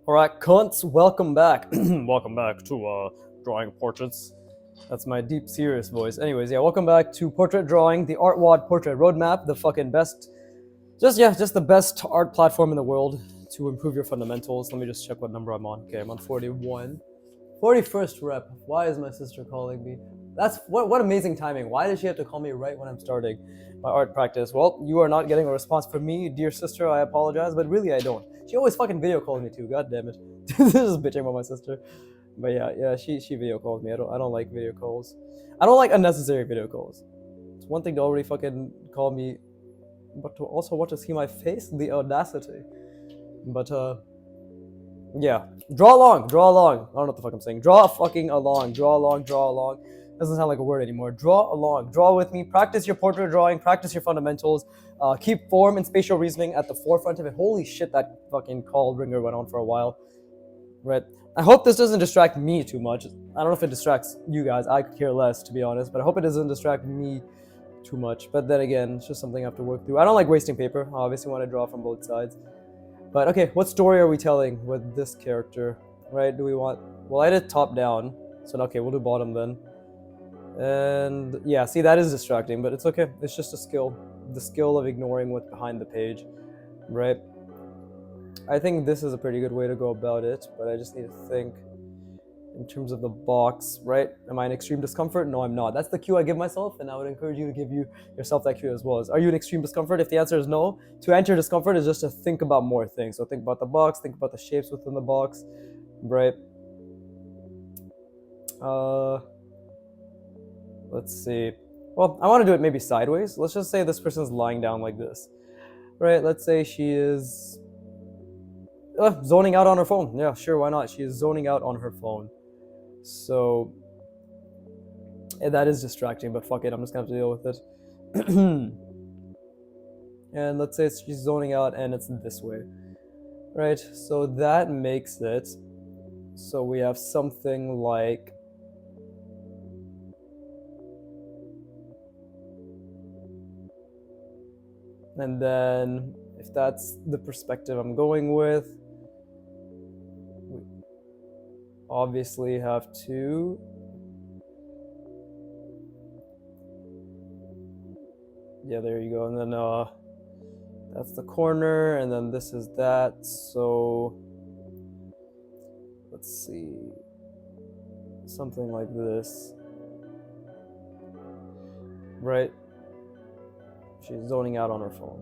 Alright, cunts, welcome back. Welcome back to drawing portraits. That's my deep, serious voice. Anyways, yeah, welcome back to portrait drawing, the artwod portrait roadmap, the fucking best, just the best art platform in the world to improve your fundamentals. Let me just check what number I'm on. Okay, I'm on 41. 41st rep. Why is my sister calling me? That's what amazing timing. Why did she have to call me right when I'm starting my art practice? Well, you are not getting a response from me, dear sister. I apologize, but really I don't. She always fucking video calls me too. God damn it. This is bitching about my sister. But yeah, she video calls me. I don't like video calls. I don't like unnecessary video calls. It's one thing to already fucking call me, but to also want to see my face, the audacity. But yeah. Draw along. I don't know what the fuck I'm saying. Draw fucking along. Draw along. Doesn't sound like a word anymore. Draw along. Draw with me. Practice your portrait drawing. Practice your fundamentals. Keep form and spatial reasoning at the forefront of it. Holy shit, that fucking call ringer went on for a while. Right. I hope this doesn't distract me too much. I don't know if it distracts you guys. I could care less, to be honest. But I hope it doesn't distract me too much. But then again, it's just something I have to work through. I don't like wasting paper. I obviously want to draw from both sides. But okay, what story are we telling with this character? Right? Do we want... Well, I did top down. So okay, we'll do bottom then. And yeah, see, that is distracting, but it's okay. It's just a skill. The skill of ignoring what's behind the page. Right? I think this is a pretty good way to go about it, but I just need to think in terms of the box, right? Am I in extreme discomfort? No, I'm not. That's the cue I give myself, and I would encourage you to give yourself that cue as well. Are you in extreme discomfort? If the answer is no, to enter discomfort is just to think about more things. So think about the box, think about the shapes within the box, right? Let's see. Well, I want to do it maybe sideways. Let's just say this person's lying down like this, right? Let's say she is zoning out on her phone. Yeah, sure, why not? She is zoning out on her phone. So that is distracting, but fuck it, I'm just gonna have to deal with it. And let's say she's zoning out and it's this way, right? So that makes it so we have something like and then if that's the perspective I'm going with, we obviously have to yeah, there you go. And then that's the corner, and then this is that. So let's see, something like this, right? She's zoning out on her phone.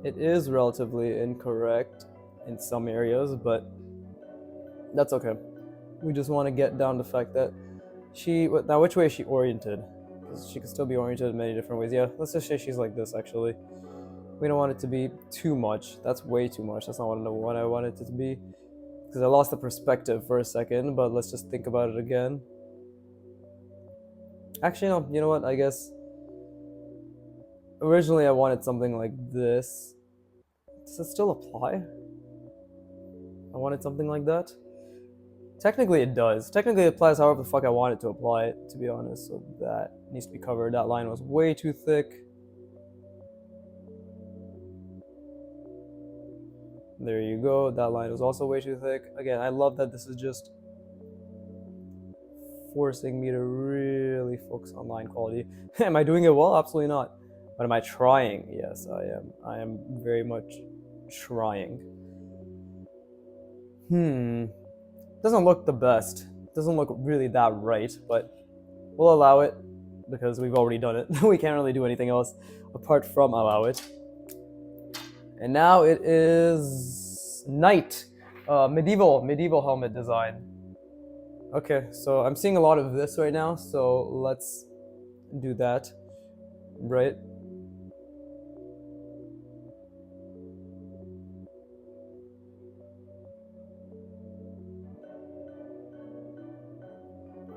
It is relatively incorrect in some areas, but that's okay. We just want to get down to the fact that now which way is she oriented? Because she can still be oriented in many different ways. Yeah, let's just say she's like this, actually. We don't want it to be too much. That's way too much. That's not what I want it to be. Because I lost the perspective for a second, but let's just think about it again. Actually, no, you know what? I guess originally I wanted something like this. Does it still apply? I wanted something like that. Technically it does. Technically it applies however the fuck I want it to apply it, to be honest. So that needs to be covered. That line was way too thick. There you go. That line was also way too thick. Again, I love that this is just forcing me to really focus on line quality. Am I doing it well? Absolutely not. But am I trying? Yes, I am. I am very much trying. Doesn't look the best. Doesn't look really that right, but we'll allow it because we've already done it. We can't really do anything else apart from allow it. And now it is night. Medieval helmet design. Okay, so I'm seeing a lot of this right now, so let's do that, right?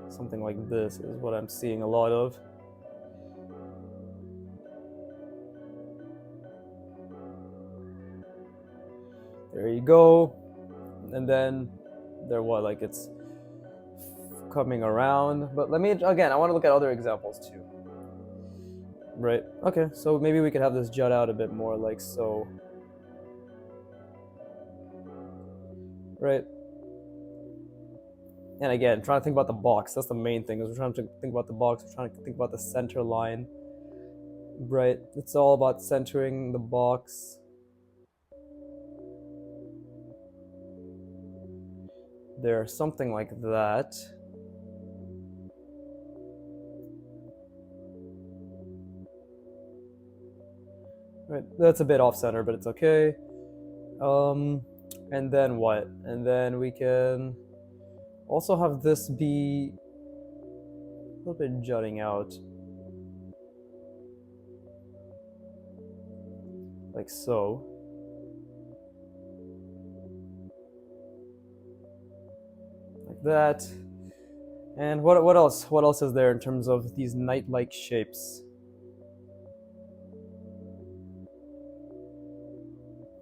Something like this is what I'm seeing a lot of. There you go. And then they're what, like it's coming around. But let me, again, I want to look at other examples too. Right, okay, so maybe we could have this jut out a bit more like so. right? And again, trying to think about the box. That's the main thing. Is we're trying to think about the box. We're trying to think about the center line, right? It's all about centering the box. There, something like that. Right, that's a bit off center, but it's okay. And then what? And then we can also have this be a little bit jutting out. Like so. Like that. And what else? What else is there in terms of these knight-like shapes?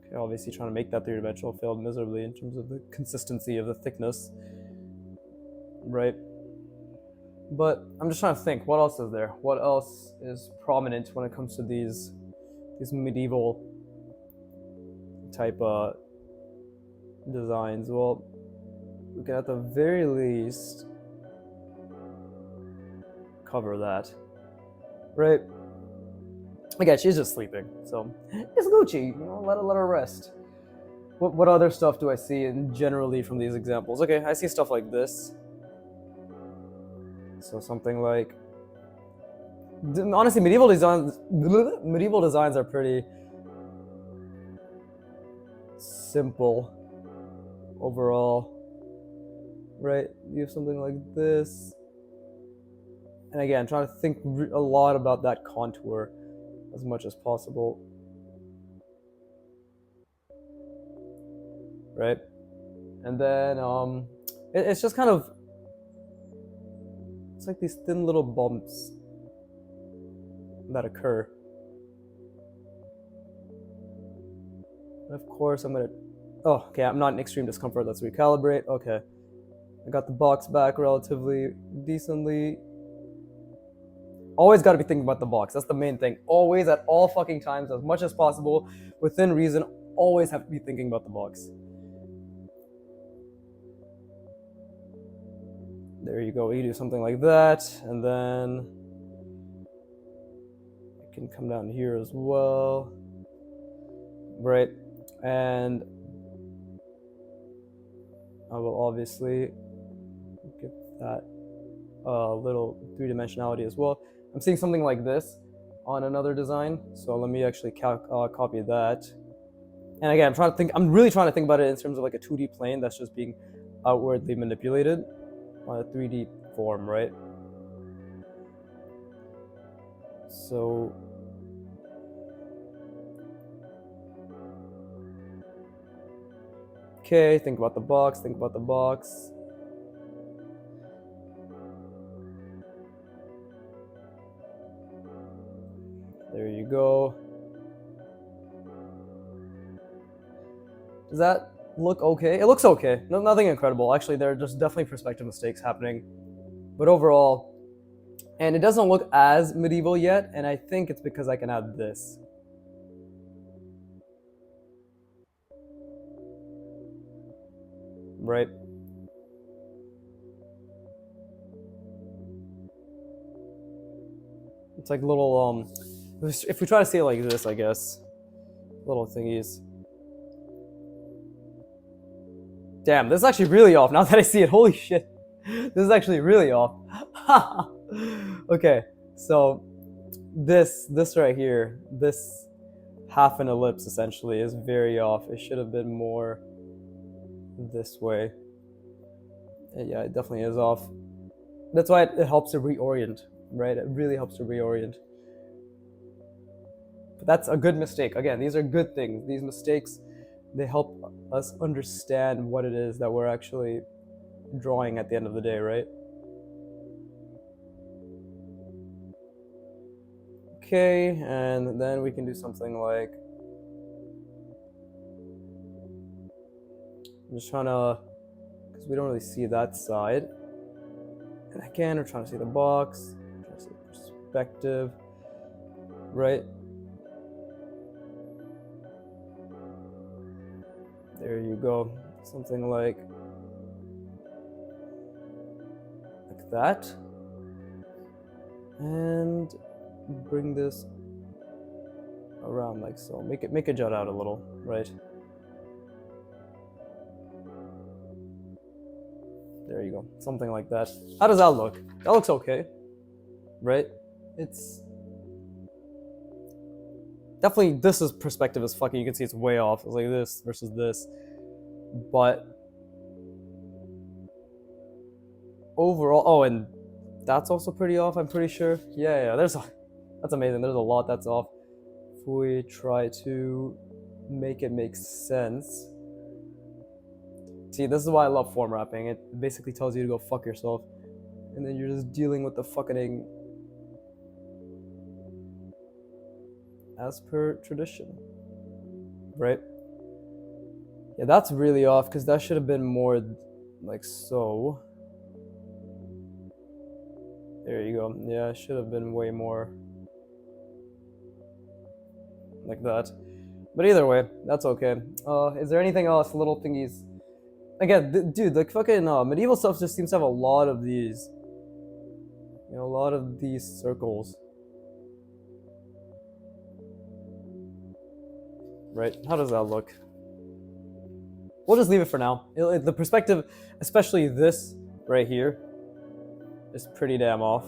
Okay, obviously trying to make that three-dimensional failed miserably in terms of the consistency of the thickness. Right? But I'm just trying to think, what else is there? What else is prominent when it comes to these medieval type designs? Well, we can at the very least cover that, right? Again, she's just sleeping, so it's Gucci. You know, let her rest. What other stuff do I see in generally from these examples? Okay, I see stuff like this. So something like, honestly, medieval designs are pretty simple overall, right? You have something like this, and again, trying to think a lot about that contour as much as possible, right? And then it's just kind of, it's like these thin little bumps that occur. And of course, I'm gonna, oh, okay, I'm not in extreme discomfort. Let's recalibrate. Okay, I got the box back relatively decently. Always got to be thinking about the box. That's the main thing. Always, at all fucking times, as much as possible, within reason, always have to be thinking about the box. There you go. You do something like that, and then it can come down here as well, right? And I will obviously get that little three-dimensionality as well. I'm seeing something like this on another design, so let me actually copy that. And again, I'm really trying to think about it in terms of like a 2D plane that's just being outwardly manipulated on a 3D form, right? So okay, think about the box, think about the box. There you go. Does that look okay? It looks okay. No, nothing incredible. Actually, there are just definitely perspective mistakes happening. But overall, and it doesn't look as medieval yet, and I think it's because I can add this. Right? It's like little, if we try to see it like this, I guess, little thingies. Damn, this is actually really off now that I see it. Holy shit. This is actually really off. Okay, so this right here, this half an ellipse essentially is very off. It should have been more this way. Yeah, it definitely is off. That's why it helps to reorient, right? It really helps to reorient. But that's a good mistake. Again, these are good things. These mistakes, they help us understand what it is that we're actually drawing at the end of the day, right? Okay, and then we can do something like, I'm just trying to, because we don't really see that side. And again, we're trying to see the box, trying to see perspective, right? There you go. something like that, and bring this around like so. Make it jut out a little, right? There you go, something like that. How does that look? That looks okay, right? It's definitely, this is perspective is fucking. You can see it's way off. It's like this versus this, but overall, oh, and that's also pretty off. I'm pretty sure. Yeah. That's amazing. There's a lot that's off. If we try to make it make sense. See, this is why I love form wrapping. It basically tells you to go fuck yourself, and then you're just dealing with the fucking as per tradition, right? Yeah, that's really off because that should have been more like so. There you go. Yeah, it should have been way more like that. But either way, that's okay. Is there anything else? Little thingies. Again, dude, like fucking medieval stuff just seems to have a lot of these. You know, a lot of these circles. Right? How does that look? We'll just leave it for now. The perspective, especially this right here, is pretty damn off.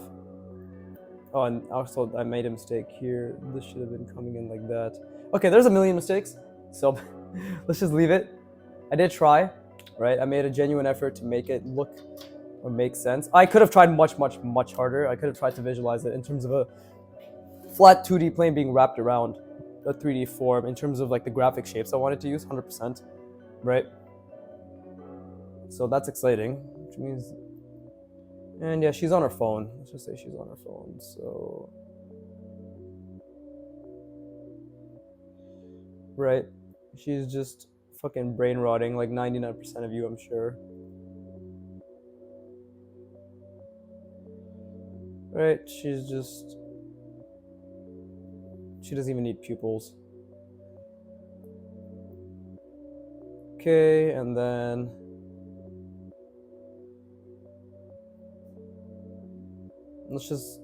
Oh, and also I made a mistake here. This should have been coming in like that. Okay, there's a million mistakes, so let's just leave it. I did try, right? I made a genuine effort to make it look or make sense. I could have tried much harder. I could have tried to visualize it in terms of a flat 2D plane being wrapped around a 3D form in terms of like the graphic shapes I wanted to use, 100%, right? So that's exciting, which means, and yeah, she's on her phone. Let's just say she's on her phone, so. Right, she's just fucking brain rotting like 99% of you, I'm sure. Right, she doesn't even need pupils. Okay, and then this is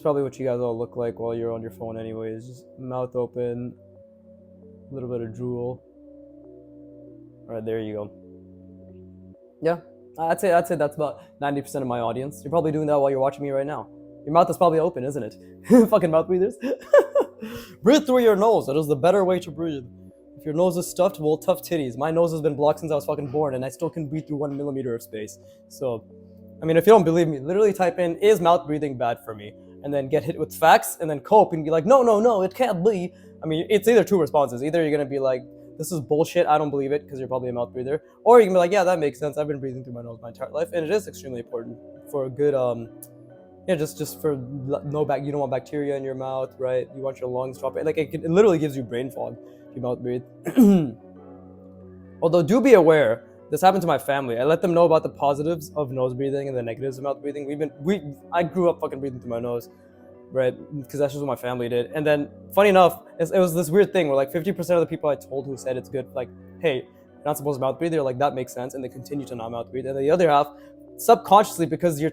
probably what you guys all look like while you're on your phone anyways. Just mouth open, a little bit of drool. All right, there you go. Yeah, I'd say that's about 90% of my audience. You're probably doing that while you're watching me right now. Your mouth is probably open, isn't it? Fucking mouth breathers. Breathe through your nose. That is the better way to breathe. If your nose is stuffed, well, tough titties. My nose has been blocked since I was fucking born, and I still can breathe through 1 millimeter of space. So, I mean, if you don't believe me, literally type in, is mouth breathing bad for me? And then get hit with facts, and then cope and be like, no, it can't be. I mean, it's either two responses. Either you're going to be like, this is bullshit, I don't believe it, because you're probably a mouth breather. Or you can be like, yeah, that makes sense. I've been breathing through my nose my entire life, and it is extremely important for a good, yeah, just for you don't want bacteria in your mouth, right? You want your lungs to operate. Like, it literally gives you brain fog if you mouth breathe. Although, do be aware, this happened to my family. I let them know about the positives of nose breathing and the negatives of mouth breathing. I grew up fucking breathing through my nose, right? Because that's just what my family did. And then, funny enough, it was this weird thing where like 50% of the people I told who said it's good, like, hey, you're not supposed to mouth breathe. They're like, that makes sense, and they continue to not mouth breathe. And the other half, subconsciously, because you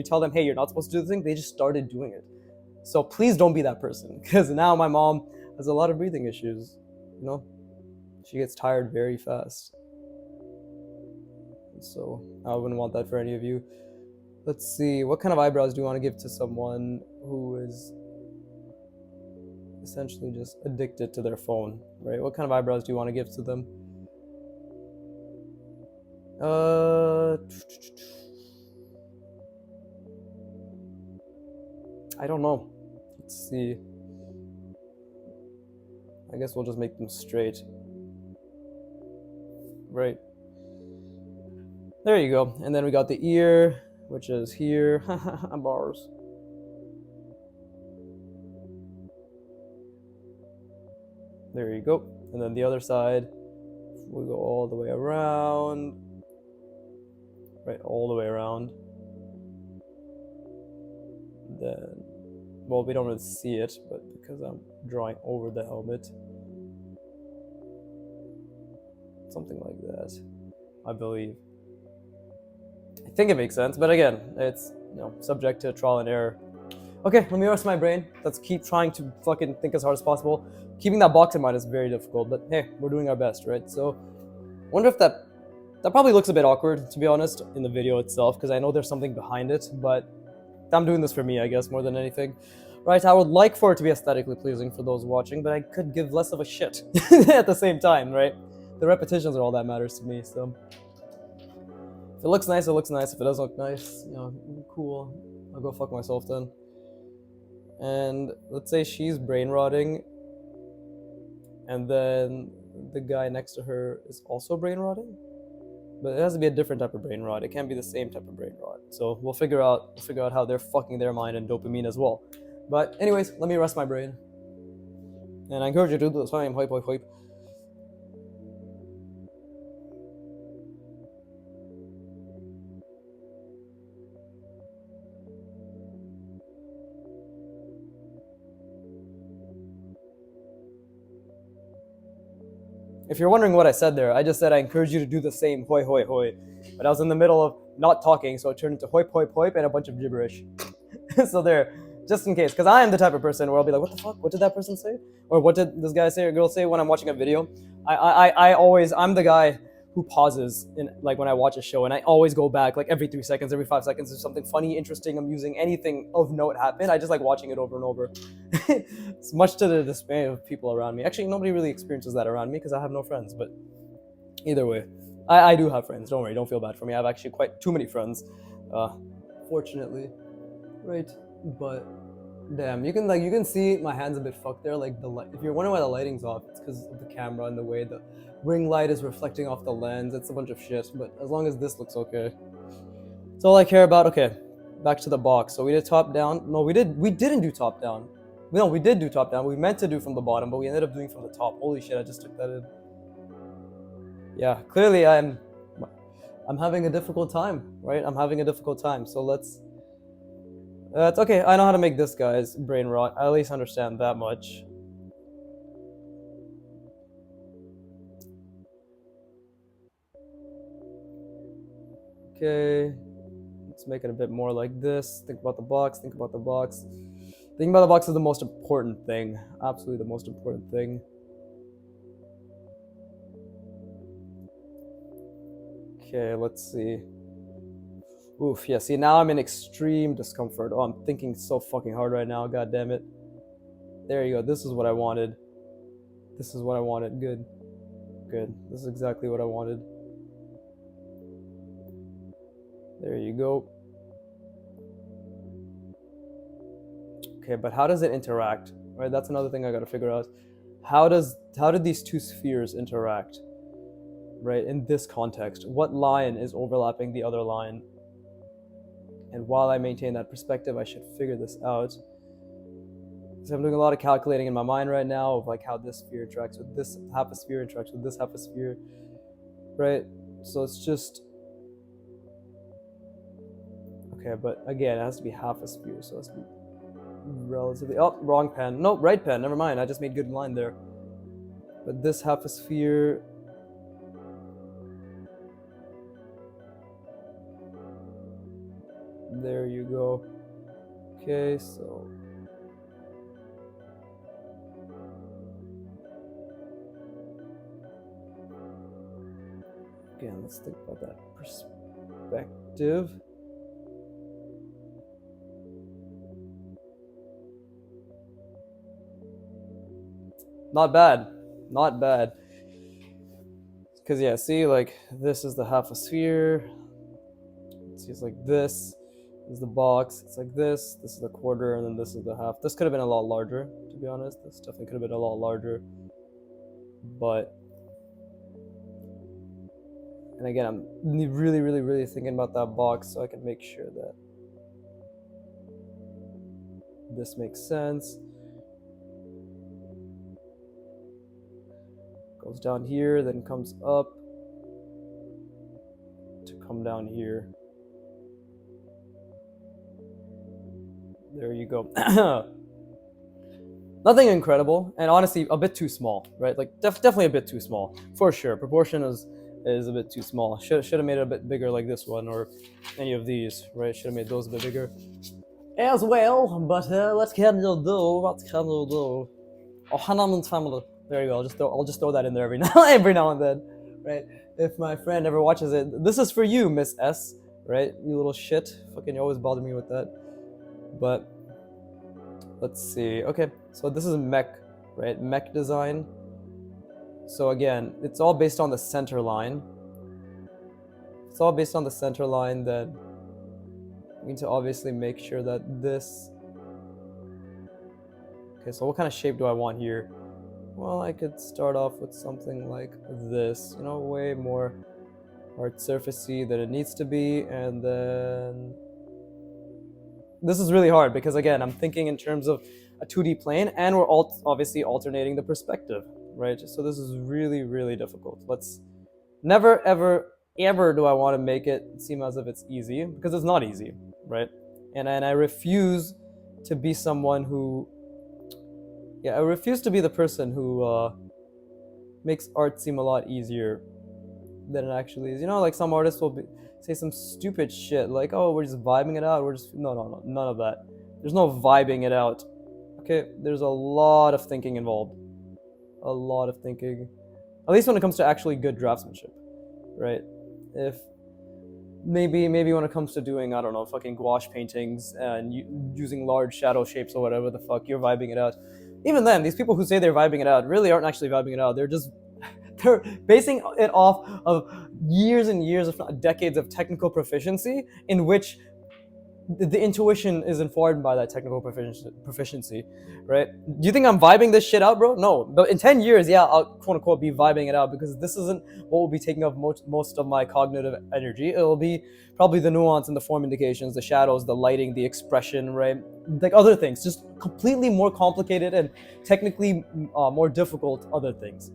tell them, hey, you're not supposed to do this thing, they just started doing it. So please don't be that person, because now my mom has a lot of breathing issues. You know, she gets tired very fast. So I wouldn't want that for any of you. Let's see, what kind of eyebrows do you want to give to someone who is essentially just addicted to their phone, right? What kind of eyebrows do you want to give to them? I don't know. Let's see. I guess we'll just make them straight. Right. There you go. And then we got the ear, which is here. Bars. There you go. And then the other side, we'll go all the way around. Right, all the way around. Then, well, we don't really see it, but because I'm drawing over the helmet. Something like that. I believe. I think it makes sense, but again, it's subject to trial and error. Okay, let me rest my brain. Let's keep trying to fucking think as hard as possible. Keeping that box in mind is very difficult, but hey, we're doing our best, right? So, I wonder if that probably looks a bit awkward, to be honest, in the video itself, because I know there's something behind it, but I'm doing this for me, I guess, more than anything. Right, I would like for it to be aesthetically pleasing for those watching, but I could give less of a shit at the same time, right? The repetitions are all that matters to me, so... If it looks nice, it looks nice. If it doesn't look nice, cool. I'll go fuck myself then. And let's say she's brain rotting, and then the guy next to her is also brain rotting. But it has to be a different type of brain rot. It can't be the same type of brain rot. So we'll figure out how they're fucking their mind and dopamine as well. But anyways, let me rest my brain. And I encourage you to do the same. Hype, hype, hype. If you're wondering what I said there, I just said I encourage you to do the same, hoi hoi hoi. But I was in the middle of not talking, so it turned into hoip hoip hoip and a bunch of gibberish. So there, just in case, because I am the type of person where I'll be like, what the fuck? What did that person say? Or what did this guy say or girl say when I'm watching a video? I'm the guy who pauses when I watch a show, and I always go back like every 3 seconds, every 5 seconds. If something funny, interesting, amusing, anything of note happened, I just like watching it over and over. It's much to the dismay of people around me. Actually, nobody really experiences that around me because I have no friends. But either way, I do have friends. Don't worry, don't feel bad for me. I have actually quite too many friends, fortunately, right? But damn, you can see my hands a bit fucked there. Like the light. If you're wondering why the lighting's off, it's because of the camera and the way the ring light is reflecting off the lens. It's a bunch of shit. But as long as this looks okay, that's all I care about. Okay, back to the box. So we did top down. No, we didn't do top down. No, we did do top down. We meant to do from the bottom, but we ended up doing from the top. Holy shit, I just took that in. Yeah, clearly I'm having a difficult time, right? I'm having a difficult time. So let's... it's okay, I know how to make this guy's brain rot. I at least understand that much. Okay, let's make it a bit more like this. Think about the box, think about the box. Thinking about the box is the most important thing. Absolutely the most important thing. Okay, let's see. Oof, yeah, see, now I'm in extreme discomfort. Oh, I'm thinking so fucking hard right now, god damn it. There you go, this is what I wanted. This is what I wanted, good. Good, this is exactly what I wanted. There you go. Okay, but how does it interact? Right, that's another thing I gotta figure out. How did these two spheres interact? Right, in this context, what line is overlapping the other line? And while I maintain that perspective, I should figure this out. So I'm doing a lot of calculating in my mind right now of like how this sphere interacts with this half a sphere, interacts with this half a sphere, right? So it's just... Okay, but again, it has to be half a sphere, so it has to be relatively... Oh, wrong pen. No, right pen, never mind. I just made good line there. But this half a sphere... There you go. Okay, so... Again, let's think about that perspective. Not bad. Not bad. Because, yeah, see, like, this is the half a sphere. See, it's like this. This is the box. It's like this. This is the quarter, and then this is the half. This could have been a lot larger, to be honest. This definitely could have been a lot larger. But... And again, I'm really, really, really thinking about that box so I can make sure that this makes sense. Goes down here, then comes up to come down here. There you go. Nothing incredible, and honestly, a bit too small, right? Like, definitely a bit too small, for sure. Proportion is is a bit too small. Should have made it a bit bigger like this one, or any of these, right? Should have made those a bit bigger as well. But what can you do? What can you do? Oh, Hanan's family. There you go. I'll just throw that in there every now and then, right? If my friend ever watches it, this is for you, Miss S, right? You little shit. Fucking, you always bother me with that. But let's see. Okay, so this is mech, right? Mech design. So again, it's all based on the center line. It's all based on the center line. Then we need to obviously make sure that this. Okay, so what kind of shape do I want here? Well, I could start off with something like this, you know, way more hard surfacey than it needs to be, and then this is really hard because again, I'm thinking in terms of a 2D plane, and we're obviously alternating the perspective, right? So this is really, really difficult. Let's never, ever do I want to make it seem as if it's easy, because it's not easy, right? And I refuse to be someone who, I refuse to be the person who makes art seem a lot easier than it actually is. You know, like some artists will say some stupid shit like, "Oh, we're just vibing it out." We're just no, none of that. There's no vibing it out. Okay, there's a lot of thinking involved. A lot of thinking. At least when it comes to actually good draftsmanship, right? If maybe when it comes to doing, I don't know, fucking gouache paintings and using large shadow shapes or whatever the fuck, you're vibing it out. Even then, these people who say they're vibing it out really aren't actually vibing it out. They're basing it off of years and years, if not decades, of technical proficiency in which the intuition is informed by that technical proficiency, right? Do you think I'm vibing this shit out, bro? No. But in 10 years, yeah, I'll quote unquote be vibing it out, because this isn't what will be taking up most of my cognitive energy. It'll be probably the nuance and the form indications, the shadows, the lighting, the expression, right? Like other things, just completely more complicated and technically more difficult other things.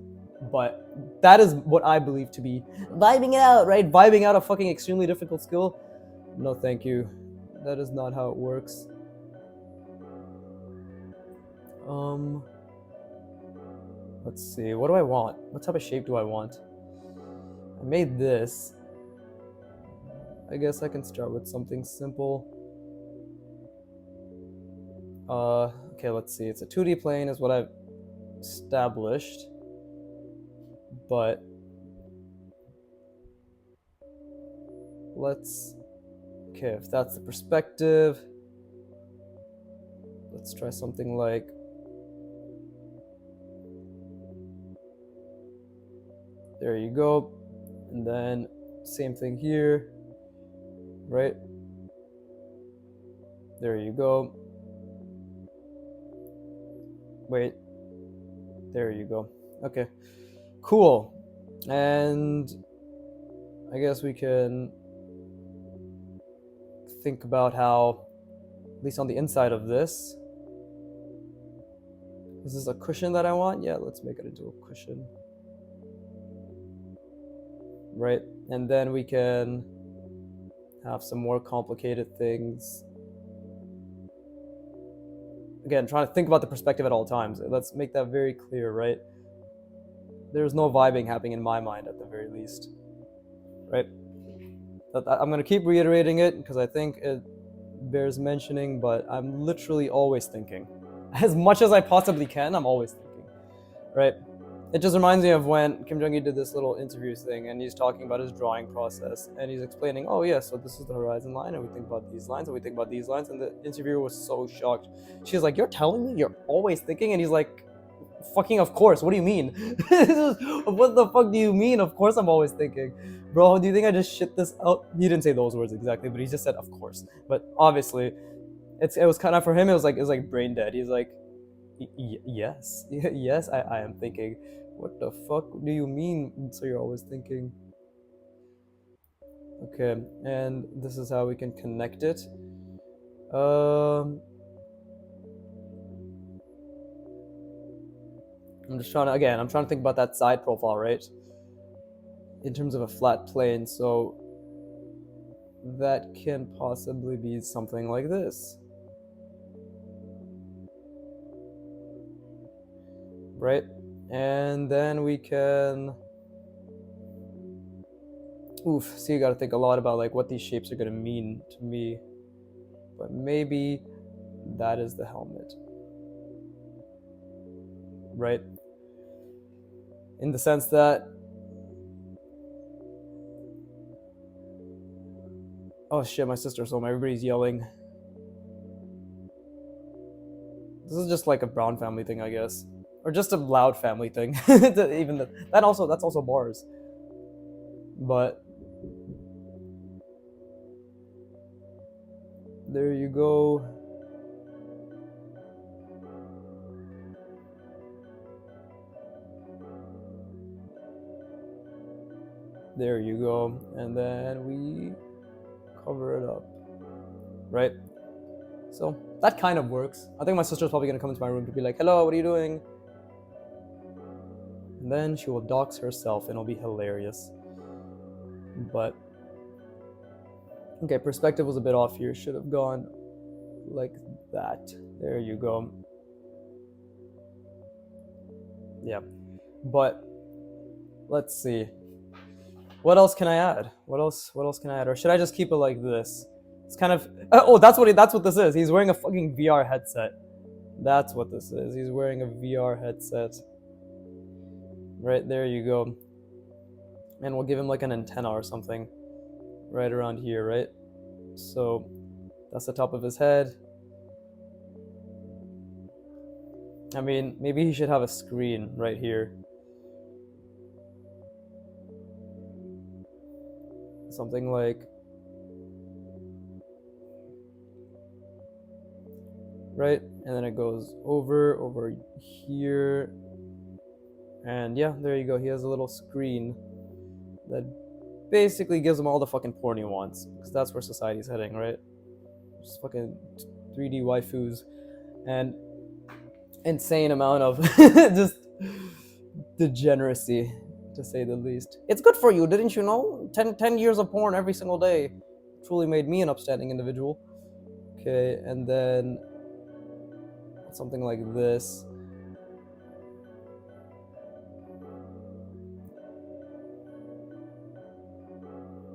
But that is what I believe to be vibing it out, right? Vibing out a fucking extremely difficult skill. No, thank you. That is not how it works. Let's see. What do I want? What type of shape do I want? I made this. I guess I can start with something simple. Okay, let's see. It's a 2D plane is what I've established. But okay, if that's the perspective, let's try something like there you go. And then same thing here, right? There you go. Wait, there you go. Okay, cool. And I guess we can think about how, at least on the inside of this, is this a cushion that I want? Yeah, let's make it into a cushion. Right, and then we can have some more complicated things. Again, trying to think about the perspective at all times. Let's make that very clear, right? There's no vibing happening in my mind at the very least, right? I'm going to keep reiterating it because I think it bears mentioning, but I'm literally always thinking. As much as I possibly can, I'm always thinking, right? It just reminds me of when Kim Jong-il did this little interview thing, and he's talking about his drawing process, and he's explaining, oh yeah, so this is the horizon line, and we think about these lines, and we think about these lines, and the interviewer was so shocked. She's like, you're telling me you're always thinking? And he's like, fucking of course, what do you mean? What the fuck do you mean? Of course I'm always thinking. Bro, do you think I just shit this out? He didn't say those words exactly, but he just said of course. But obviously, it was kind of, for him, it was like brain dead. He's like, yes, yes, I am thinking. What the fuck do you mean? So you're always thinking. Okay, and this is how we can connect it. I'm just trying to think about that side profile, right? In terms of a flat plane, so that can possibly be something like this. Right? And then we can Oof, so you gotta think a lot about like what these shapes are gonna mean to me. But maybe that is the helmet. Right? In the sense that, oh shit, my sister's home, everybody's yelling. This is just like a brown family thing, I guess. Or just a loud family thing. Even that's also bars. But there you go. There you go. And then we cover it up. Right? So that kind of works. I think my sister's probably gonna come into my room to be like, hello, what are you doing? And then she will dox herself and it'll be hilarious. But okay, perspective was a bit off here. Should have gone like that. There you go. Yeah. But let's see. What else can I add? What else can I add? Or should I just keep it like this? It's kind of oh, that's what this is. He's wearing a fucking VR headset. That's what this is. He's wearing a VR headset. Right, there you go. And we'll give him like an antenna or something right around here, right? So that's the top of his head. I mean, maybe he should have a screen right here. Something like, right? And then it goes over here. And yeah, there you go. He has a little screen that basically gives him all the fucking porn he wants. Because that's where society's heading, right? Just fucking 3D waifus and insane amount of just degeneracy, to say the least. It's good for you, didn't you know? 10 years of porn every single day truly made me an upstanding individual. Okay, and then something like this.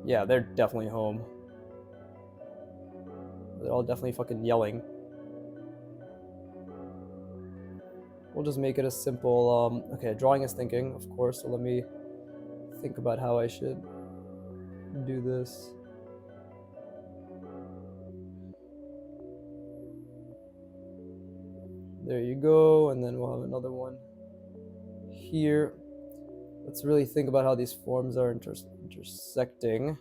Yeah, they're definitely home. They're all definitely fucking yelling. We'll just make it a simple, okay, drawing is thinking, of course, so let me think about how I should do this. There you go, and then we'll have another one here. Let's really think about how these forms are intersecting.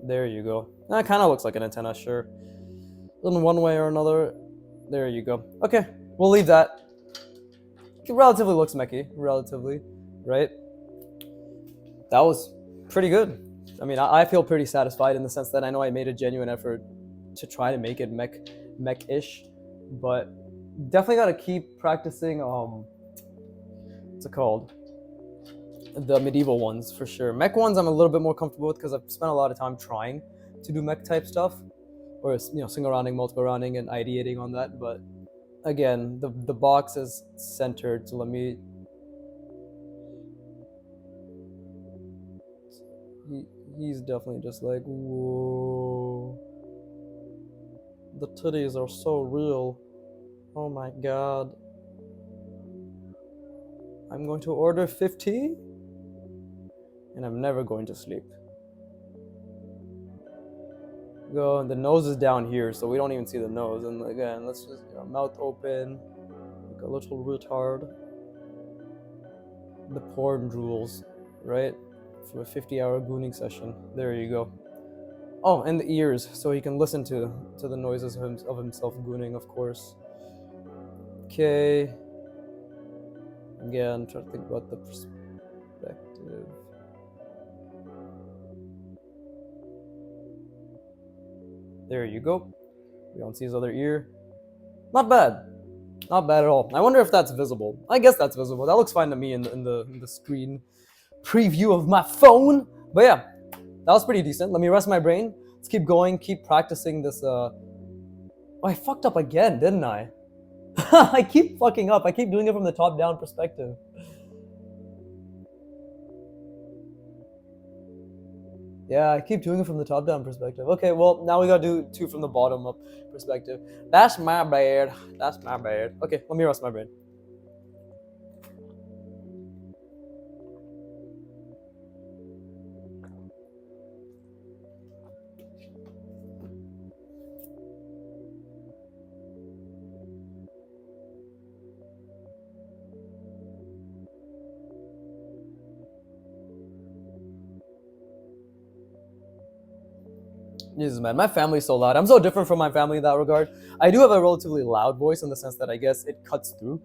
There you go. That kind of looks like an antenna, sure. In one way or another. There you go. Okay, we'll leave that. It relatively looks mechy, relatively, right? That was pretty good. I mean, I feel pretty satisfied in the sense that I know I made a genuine effort to try to make it mech-ish, but definitely got to keep practicing, what's it called? The medieval ones, for sure. Mech ones I'm a little bit more comfortable with because I've spent a lot of time trying to do mech type stuff, or single rounding, multiple rounding, and ideating on that. But again, the box is centered, so let me. He's definitely just like, whoa. The titties are so real. Oh my god. I'm going to order 50 and I'm never going to sleep. Go, and the nose is down here, so we don't even see the nose. And again, let's just mouth open, like a little retard. The porn drools, right? For a 50-hour gooning session. There you go. Oh, and the ears, so he can listen to the noises of himself gooning, of course. Okay. Again, try to think about the perspective. There you go. We don't see his other ear. Not bad. Not bad at all. I wonder if that's visible. I guess that's visible. That looks fine to me in the screen preview of my phone. But yeah, that was pretty decent. Let me rest my brain. Let's keep going. Keep practicing this. Oh, I fucked up again, didn't I? I keep fucking up. I keep doing it from the top-down perspective. Yeah, I keep doing it from the top down perspective. Okay, well, now we gotta do two from the bottom up perspective. That's my bad. That's my bad. Okay, let me rest my brain. Jesus, man, my family's so loud. I'm so different from my family in that regard. I do have a relatively loud voice in the sense that I guess it cuts through.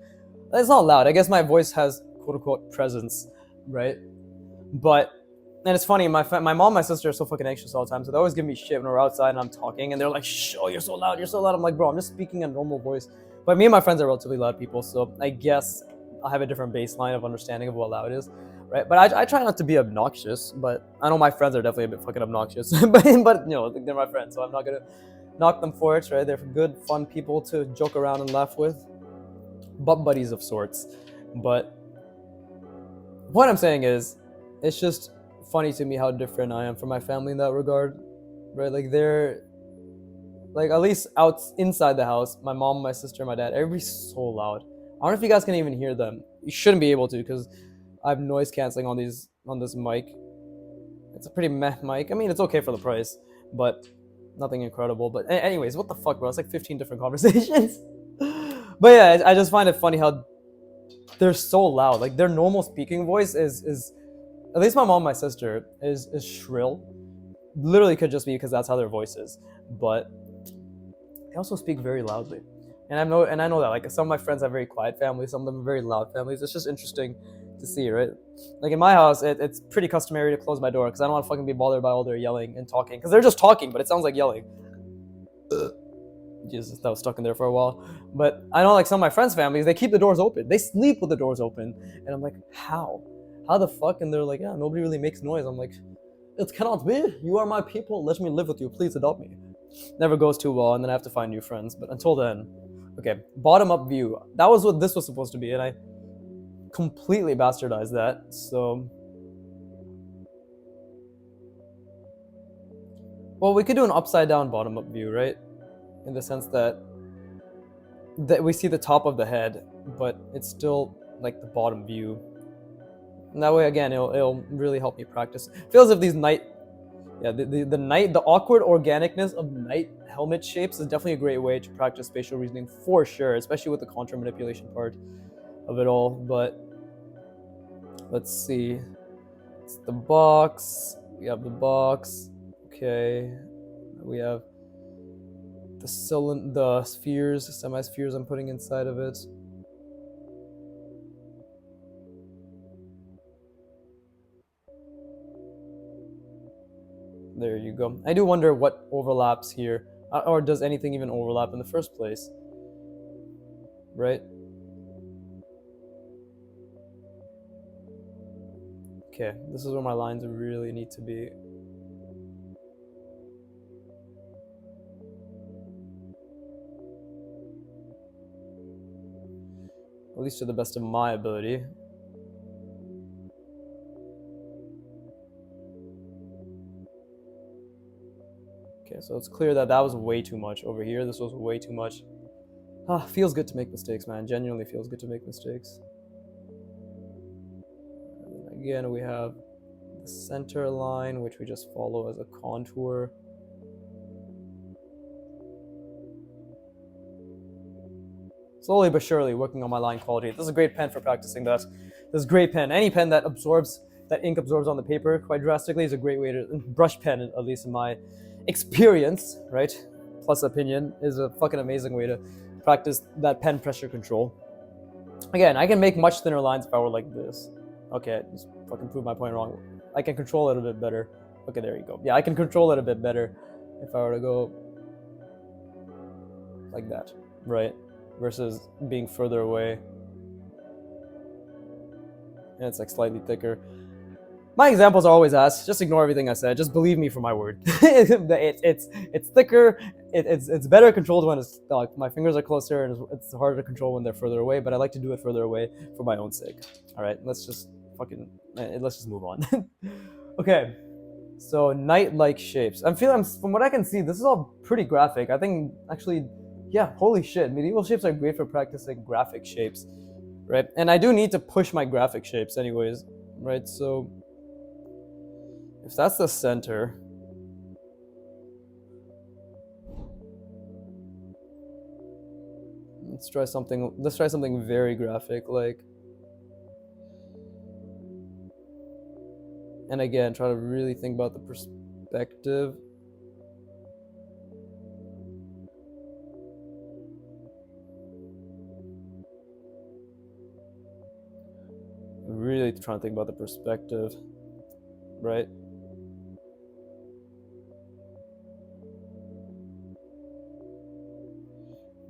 It's not loud. I guess my voice has quote unquote presence, right? But and it's funny. My mom, and my sister are so fucking anxious all the time, so they always give me shit when we're outside and I'm talking, and they're like, "Shh, oh, you're so loud, you're so loud." I'm like, "Bro, I'm just speaking a normal voice." But me and my friends are relatively loud people, so I guess I have a different baseline of understanding of what loud is, right? But I try not to be obnoxious, but I know my friends are definitely a bit fucking obnoxious. but you know, they're my friends, so I'm not gonna knock them for it, right? They're good, fun people to joke around and laugh with, butt buddies of sorts. But what I'm saying is, it's just funny to me how different I am from my family in that regard, right? Like they're like at least out inside the house, my mom, my sister, my dad, everybody's so loud. I don't know if you guys can even hear them. You shouldn't be able to because I have noise canceling on this mic. It's a pretty meh mic. I mean, it's okay for the price, but nothing incredible. But anyways, what the fuck, bro? It's like 15 different conversations. But yeah, I just find it funny how they're so loud. Like their normal speaking voice is at least my mom and my sister is shrill. Literally could just be because that's how their voice is. But they also speak very loudly. And I know that like some of my friends have very quiet families, some of them are very loud families. It's just interesting to see, right? Like in my house, it's pretty customary to close my door because I don't want to fucking be bothered by all their yelling and talking. Because they're just talking, but it sounds like yelling. Jesus, that was stuck in there for a while. But I know like some of my friends' families, they keep the doors open. They sleep with the doors open. And I'm like, how? How the fuck? And they're like, yeah, nobody really makes noise. I'm like, it cannot be. You are my people. Let me live with you. Please adopt me. Never goes too well, and then I have to find new friends. But until then, okay, bottom up view. That was what this was supposed to be, and I completely bastardized that. So, well, we could do an upside down bottom up view, right? In the sense that we see the top of the head, but it's still like the bottom view. And that way, again, it'll really help me practice. It feels as if these night, yeah, the awkward organicness of night helmet shapes is definitely a great way to practice spatial reasoning for sure, especially with the contour manipulation part of it all. But let's see, it's the box. We have the box. Okay, we have the spheres, semi-spheres I'm putting inside of it. There you go. I do wonder what overlaps here, or does anything even overlap in the first place, right? Okay, this is where my lines really need to be. At least to the best of my ability. Okay, so it's clear that was way too much over here. This was way too much. Feels good to make mistakes, man. Genuinely feels good to make mistakes. And then again, we have the center line, which we just follow as a contour. Slowly but surely working on my line quality. This is a great pen for practicing that. This is a great pen. Any pen that ink absorbs on the paper quite drastically is a great way to, brush pen, at least in my experience, right? Plus opinion, is a fucking amazing way to practice that pen pressure control. Again, I can make much thinner lines if I were like this. Okay, just fucking prove my point wrong. I can control it a bit better. Okay, there you go. Yeah, I can control it a bit better if I were to go like that, right? Versus being further away. And it's like slightly thicker. My examples are always asked. Just ignore everything I said. Just believe me for my word. It's thicker. It's better controlled when it's stuck. My fingers are closer, and it's harder to control when they're further away. But I like to do it further away for my own sake. All right, let's just move on. Okay. So knight-like shapes. I'm feeling, from what I can see, this is all pretty graphic. I think actually, yeah, holy shit, medieval shapes are great for practicing graphic shapes, right? And I do need to push my graphic shapes anyways, right? So if that's the center, let's try something very graphic, like, and again, try to really think about the perspective. Really trying to think about the perspective, right?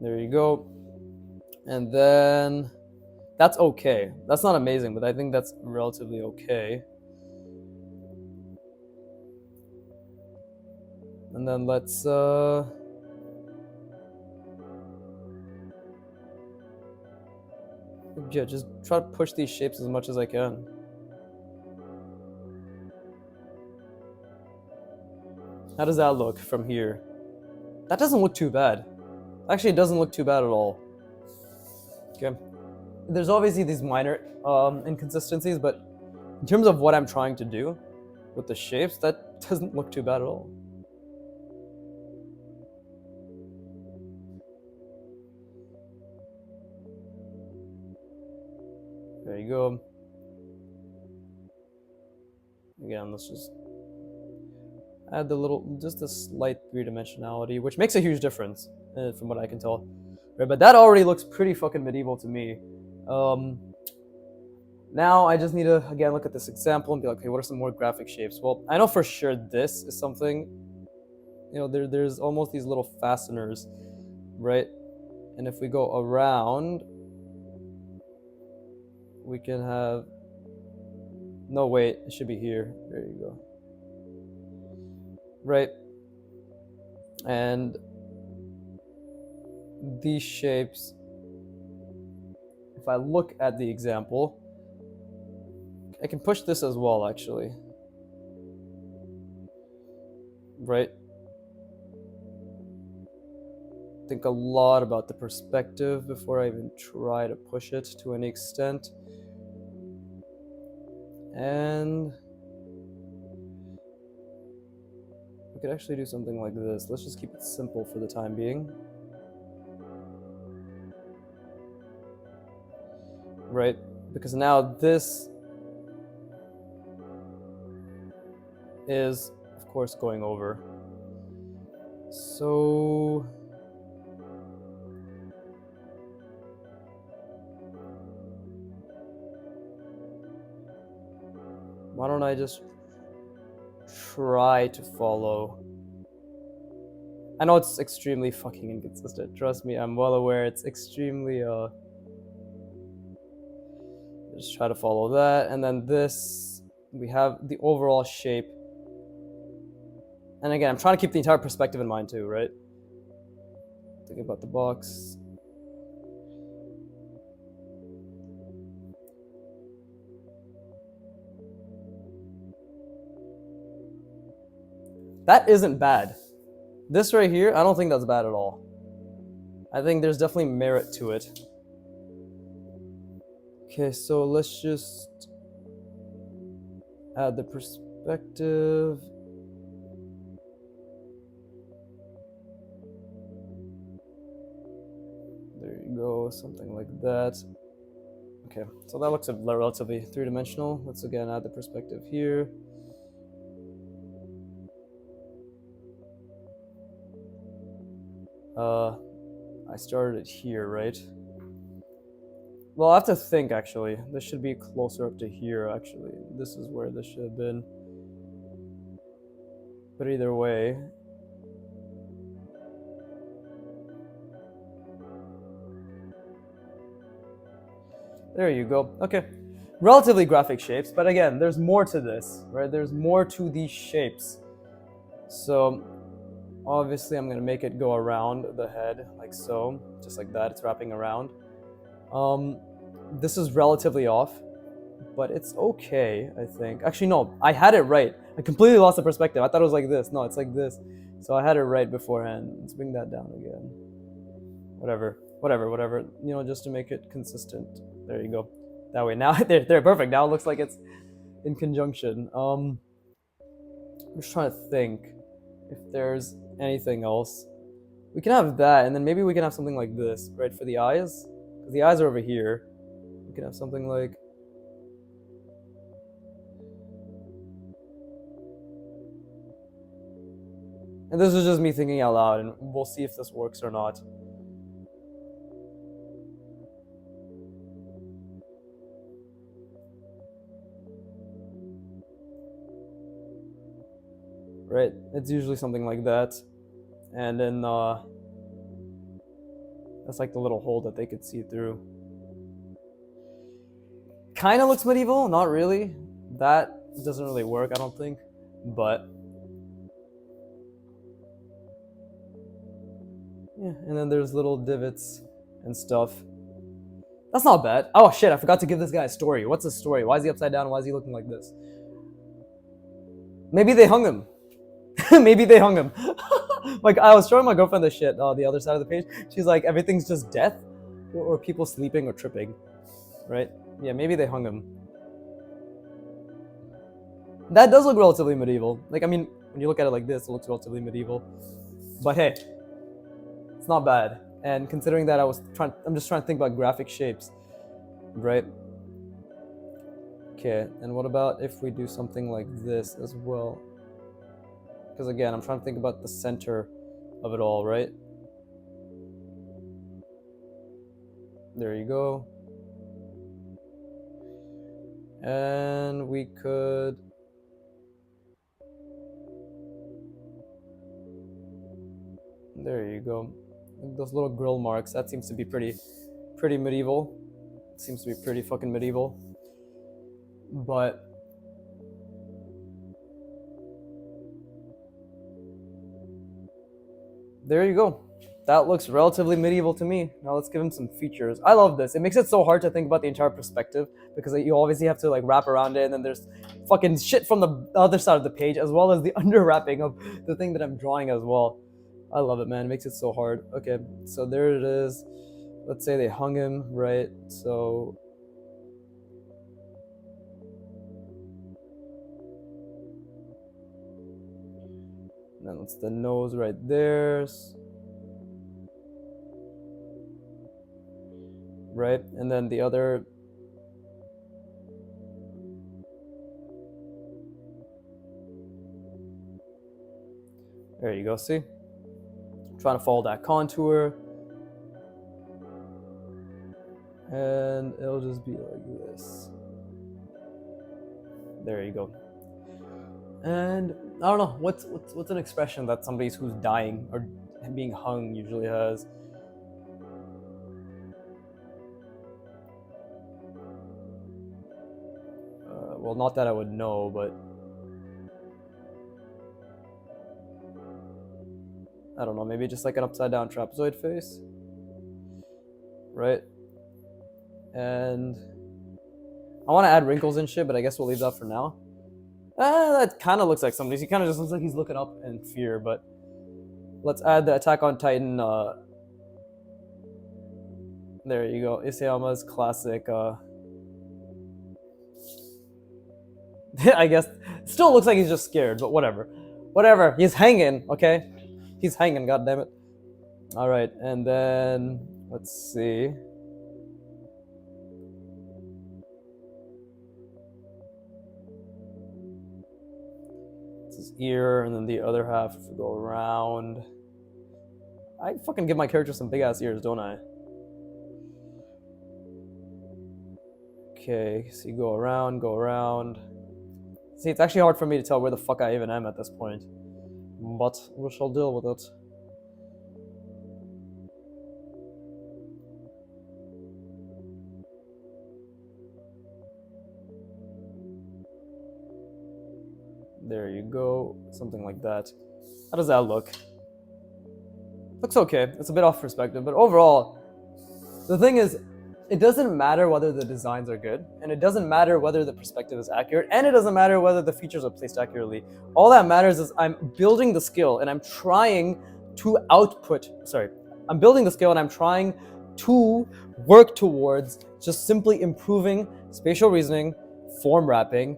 There you go. And then that's okay. That's not amazing, but I think that's relatively okay. And then let's yeah, just try to push these shapes as much as I can. How does that look from here? That doesn't look too bad. Actually, it doesn't look too bad at all. Okay. There's obviously these minor inconsistencies, but in terms of what I'm trying to do with the shapes, that doesn't look too bad at all. There you go. Again, let's just add just a slight three-dimensionality, which makes a huge difference from what I can tell. Right, but that already looks pretty fucking medieval to me. Now I just need to, again, look at this example and be like, okay, what are some more graphic shapes? Well, I know for sure this is something, there's almost these little fasteners, right? And if we go around, we can have, no, wait, it should be here. There you go. Right? And these shapes, if I look at the example, I can push this as well, actually. Right? Think a lot about the perspective before I even try to push it to any extent. And we could actually do something like this. Let's just keep it simple for the time being. Right? Because now this is, of course, going over. So why don't I just try to follow? I know it's extremely fucking inconsistent. Trust me, I'm well aware it's extremely just try to follow that, and then this, we have the overall shape. And again, I'm trying to keep the entire perspective in mind too, right? Think about the box. That isn't bad. This right here, I don't think that's bad at all. I think there's definitely merit to it. Okay, so let's just add the perspective. There you go, something like that. Okay, so that looks relatively three-dimensional. Let's again add the perspective here. I started it here, right? Well, I have to think, actually. This should be closer up to here, actually. This is where this should have been. But either way, there you go. Okay. Relatively graphic shapes, but again, there's more to this, right? There's more to these shapes. So obviously I'm gonna make it go around the head, like so, just like that. It's wrapping around. This is relatively off, but it's okay, I think. Actually, no, I had it right. I completely lost the perspective. I thought it was like this. No, it's like this. So I had it right beforehand. Let's bring that down again. Whatever. You know, just to make it consistent. There you go. That way, now they're perfect. Now it looks like it's in conjunction. I'm just trying to think if there's anything else. We can have that, and then maybe we can have something like this, right, for the eyes? Because the eyes are over here. We can have something like... And this is just me thinking out loud, and we'll see if this works or not. Right? It's usually something like that. And then, that's like the little hole that they could see through. Kind of looks medieval, not really. That doesn't really work, I don't think. But yeah, and then there's little divots and stuff. That's not bad. Oh shit, I forgot to give this guy a story. What's his story? Why is he upside down? Why is he looking like this? Maybe they hung him. Maybe they hung him. Like, I was showing my girlfriend this shit, the other side of the page. She's like, everything's just death or people sleeping or tripping, right? Yeah, maybe they hung him. That does look relatively medieval. Like, I mean, when you look at it like this, it looks relatively medieval. But hey, it's not bad. And considering that I'm just trying to think about graphic shapes, right? Okay, and what about if we do something like this as well? Because again, I'm trying to think about the center of it all, right? There you go. And we could... There you go. Those little grill marks, that seems to be pretty medieval. It seems to be pretty fucking medieval. But there you go. That looks relatively medieval to me. Now let's give him some features. I love this. It makes it so hard to think about the entire perspective because you obviously have to like wrap around it, and then there's fucking shit from the other side of the page as well as the under wrapping of the thing that I'm drawing as well. I love it, man. It makes it so hard. Okay, so there it is. Let's say they hung him, right? So then it's the nose right there. Right? And then the other... There you go, see? I'm trying to follow that contour. And it'll just be like this. There you go. And I don't know, what's an expression that somebody who's dying or being hung usually has? Well, not that I would know, but I don't know, maybe just like an upside down trapezoid face, right? And I want to add wrinkles and shit, but I guess we'll leave that for now. That kind of looks like somebody. He kind of just looks like he's looking up in fear, but let's add the Attack on Titan. There you go, Isayama's classic. I guess still looks like he's just scared, but whatever. Whatever. He's hanging, okay? He's hanging, goddammit. Alright, and then let's see. It's his ear, and then the other half if we go around. I fucking give my character some big ass ears, don't I? Okay, so you go around. See, it's actually hard for me to tell where the fuck I even am at this point. But we shall deal with it. There you go. Something like that. How does that look? Looks okay. It's a bit off perspective, but overall, the thing is, it doesn't matter whether the designs are good, and it doesn't matter whether the perspective is accurate, and it doesn't matter whether the features are placed accurately. All that matters is I'm building the skill and I'm trying to I'm building the skill and I'm trying to work towards just simply improving spatial reasoning, form wrapping,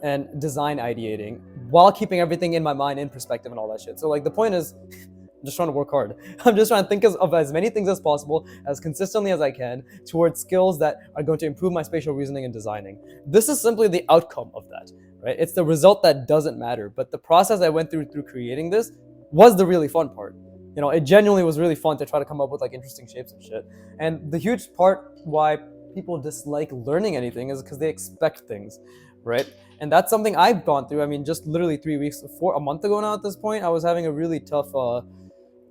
and design ideating while keeping everything in my mind in perspective and all that shit. So like the point is, I'm just trying to work hard. I'm just trying to think of as many things as possible, as consistently as I can, towards skills that are going to improve my spatial reasoning and designing. This is simply the outcome of that, right? It's the result that doesn't matter. But the process I went through creating this was the really fun part. You know, it genuinely was really fun to try to come up with like interesting shapes and shit. And the huge part why people dislike learning anything is because they expect things, right? And that's something I've gone through. I mean, just literally 3 weeks, a month ago now at this point, I was having a really tough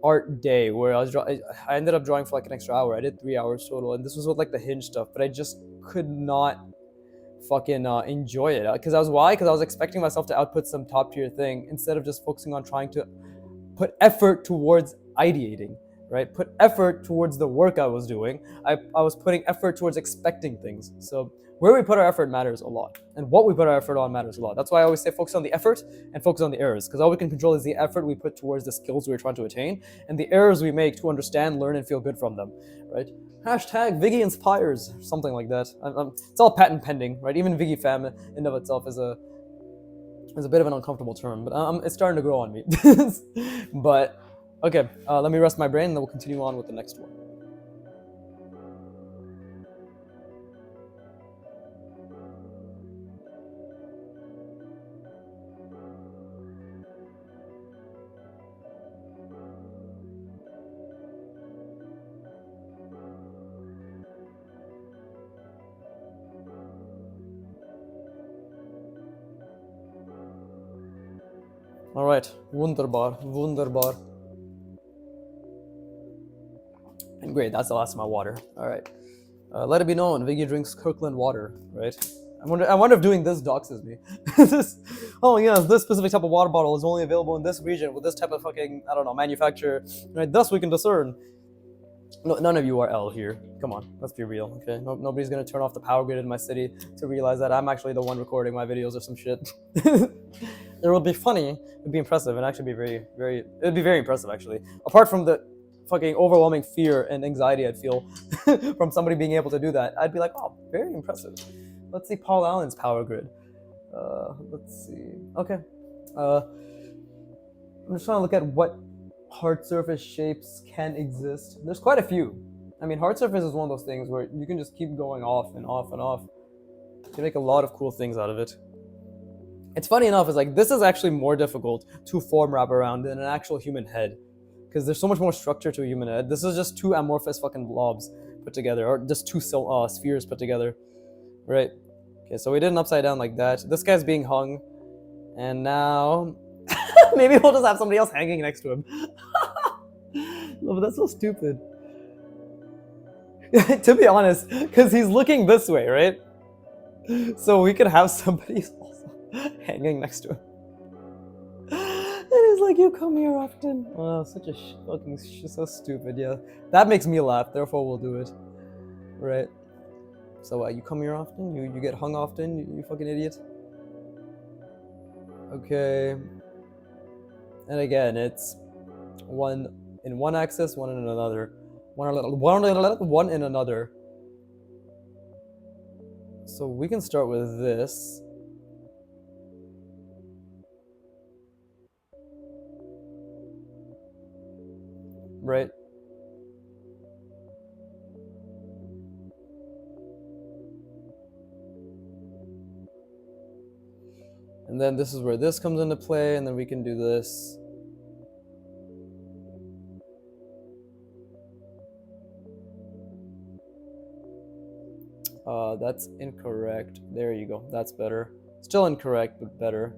art day where I ended up drawing for like an extra hour. I did 3 hours total, and this was with like the hinge stuff, but I just could not fucking enjoy it because I was expecting myself to output some top tier thing instead of just focusing on trying to put effort towards ideating, right? Put effort towards the work I was doing. I was putting effort towards expecting things. So where we put our effort matters a lot, and what we put our effort on matters a lot. That's why I always say focus on the effort and focus on the errors, because all we can control is the effort we put towards the skills we're trying to attain, and the errors we make to understand, learn, and feel good from them, right? Hashtag Viggy inspires, something like that. It's all patent pending, right? Even Viggy fam in of itself is a bit of an uncomfortable term, but it's starting to grow on me. But okay, let me rest my brain, and then we'll continue on with the next one. All right, wunderbar, wunderbar. And great, that's the last of my water. All right, let it be known, Viggy drinks Kirkland water, right? I wonder if doing this doxes me. Oh yeah, this specific type of water bottle is only available in this region with this type of fucking, I don't know, manufacturer, right? Thus we can discern. No, none of you are L here. Come on, let's be real, okay? Nobody's gonna turn off the power grid in my city to realize that I'm actually the one recording my videos or some shit. It would be funny, it'd be impressive, and actually be it'd be very impressive actually. Apart from the fucking overwhelming fear and anxiety I'd feel from somebody being able to do that, I'd be like, oh, very impressive. Let's see Paul Allen's power grid. Let's see. Okay. I'm just trying to look at what hard surface shapes can exist. There's quite a few. I mean, hard surface is one of those things where you can just keep going off and off and off. You can make a lot of cool things out of it. It's funny enough, it's like this is actually more difficult to form wrap around than an actual human head, because there's so much more structure to a human head. This is just two amorphous fucking blobs put together, or just two spheres put together, right? Okay, so we did an upside down like that. This guy's being hung, and now maybe we'll just have somebody else hanging next to him. No, but that's so stupid. To be honest, because he's looking this way, right? So we could have somebody also hanging next to him. And he's like, you come here often. Oh, such a fucking so stupid. Yeah, that makes me laugh. Therefore, we'll do it, right? So you come here often? You get hung often? You fucking idiot. Okay. And again, it's one in one axis, one in another, one in another. So we can start with this. Right? And then this is where this comes into play, and then we can do this. That's incorrect. There you go. That's better. Still incorrect, but better.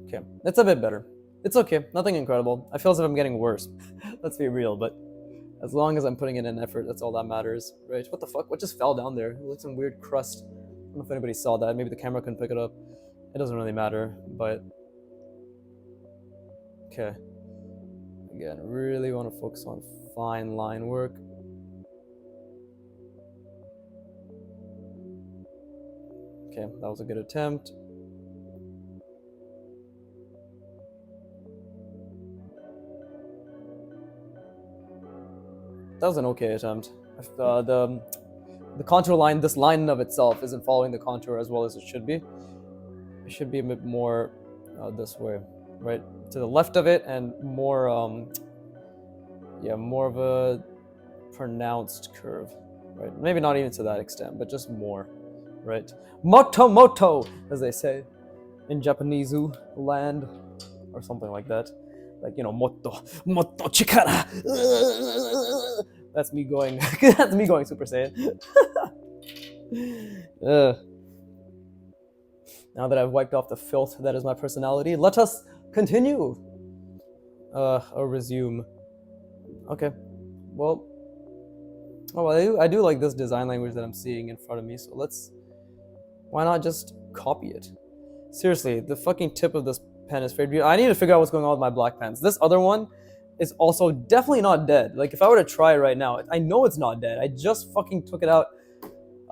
Okay, it's a bit better. It's okay. Nothing incredible. I feel as if I'm getting worse. Let's be real, but as long as I'm putting in an effort, that's all that matters, right? What the fuck? What just fell down there? It looked like some weird crust. I don't know if anybody saw that. Maybe the camera couldn't pick it up. It doesn't really matter, but okay. Again, really want to focus on fine line work. Okay, that was a good attempt. That was an okay attempt. If, the contour line, this line of itself, isn't following the contour as well as it should be. It should be a bit more this way, right to the left of it, and more yeah, more of a pronounced curve, right? Maybe not even to that extent, but just more, right? Moto moto, as they say in Japanese land, or something like that. Like, you know, moto moto chikara. That's me going. That's me going Super Saiyan. Now that I've wiped off the filth that is my personality, let us continue. Or resume. Okay. Well, I do like this design language that I'm seeing in front of me, so why not just copy it? Seriously, the fucking tip of this pen is very beautiful. I need to figure out what's going on with my black pens. This other one is also definitely not dead. Like, if I were to try it right now, I know it's not dead. I just fucking took it out